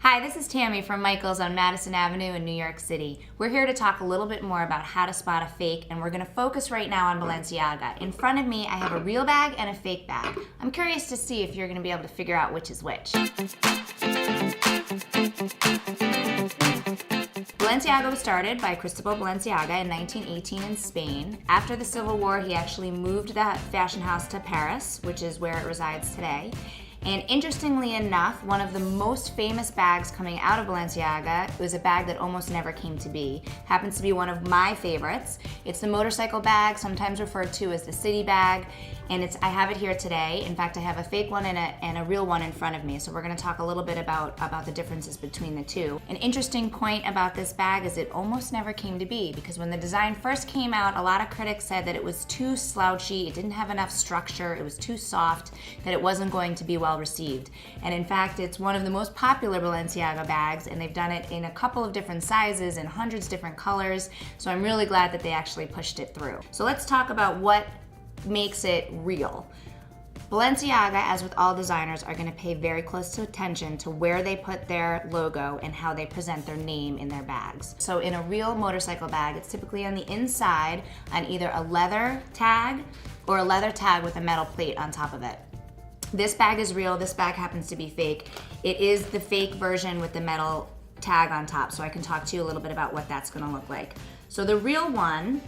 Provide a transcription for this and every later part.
Hi, this is Tammy from Michael's on Madison Avenue in New York City. We're here to talk a little bit more about how to spot a fake, and we're going to focus right now on Balenciaga. In front of me, I have a real bag and a fake bag. I'm curious to see if you're going to be able to figure out which is which. Balenciaga was started by Cristobal Balenciaga in 1918 in Spain. After the Civil War, he actually moved that fashion house to Paris, which is where it resides today. And interestingly enough, one of the most famous bags coming out of Balenciaga was a bag that almost never came to be. Happens to be one of my favorites. It's the motorcycle bag, sometimes referred to as the city bag, and I have it here today. In fact, I have a fake one and a real one in front of me, so we're gonna talk a little bit about the differences between the two. An interesting point about this bag is it almost never came to be, because when the design first came out, a lot of critics said that it was too slouchy, it didn't have enough structure, it was too soft, that it wasn't going to be well received. And in fact, it's one of the most popular Balenciaga bags, and they've done it in a couple of different sizes and hundreds of different colors, so I'm really glad that they actually pushed it through. So let's talk about what makes it real. Balenciaga, as with all designers, are going to pay very close attention to where they put their logo and how they present their name in their bags. So in a real motorcycle bag, it's typically on the inside on either a leather tag or a leather tag with a metal plate on top of it. This bag is real, this bag happens to be fake. It is the fake version with the metal tag on top, so I can talk to you a little bit about what that's gonna look like. So the real one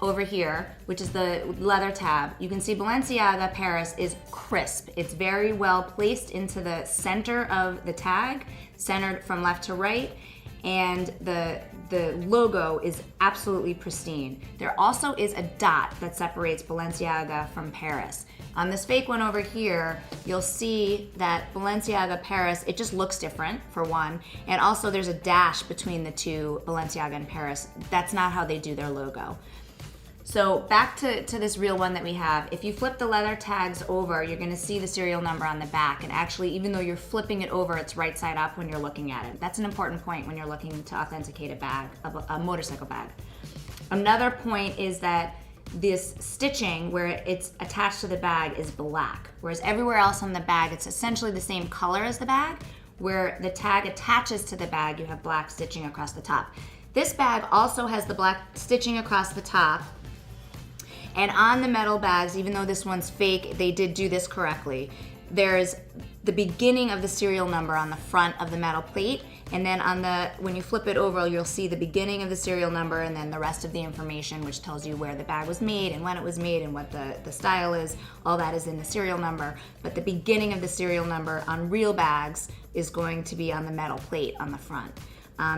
over here, which is the leather tab, you can see Balenciaga Paris is crisp. It's very well placed into the center of the tag, centered from left to right, and the logo is absolutely pristine. There also is a dot that separates Balenciaga from Paris. On this fake one over here, you'll see that Balenciaga Paris, it just looks different, for one, and also there's a dash between the two, Balenciaga and Paris. That's not how they do their logo. So back to this real one that we have. If you flip the leather tags over, you're gonna see the serial number on the back, and actually, even though you're flipping it over, it's right side up when you're looking at it. That's an important point when you're looking to authenticate a bag, a motorcycle bag. Another point is that this stitching where it's attached to the bag is black, whereas everywhere else on the bag, it's essentially the same color as the bag. Where the tag attaches to the bag, you have black stitching across the top. This bag also has the black stitching across the top. And on the metal bags, even though this one's fake, they did do this correctly. There's the beginning of the serial number on the front of the metal plate, and then when you flip it over, you'll see the beginning of the serial number and then the rest of the information, which tells you where the bag was made and when it was made and what the style is. All that is in the serial number, but the beginning of the serial number on real bags is going to be on the metal plate on the front.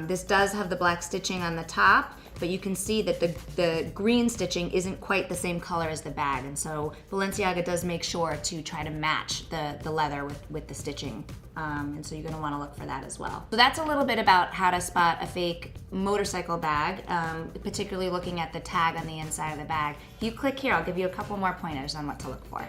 This does have the black stitching on the top, but you can see that the green stitching isn't quite the same color as the bag, and so Balenciaga does make sure to try to match the leather with the stitching, and so you're going to want to look for that as well. So that's a little bit about how to spot a fake motorcycle bag, particularly looking at the tag on the inside of the bag. If you click here, I'll give you a couple more pointers on what to look for.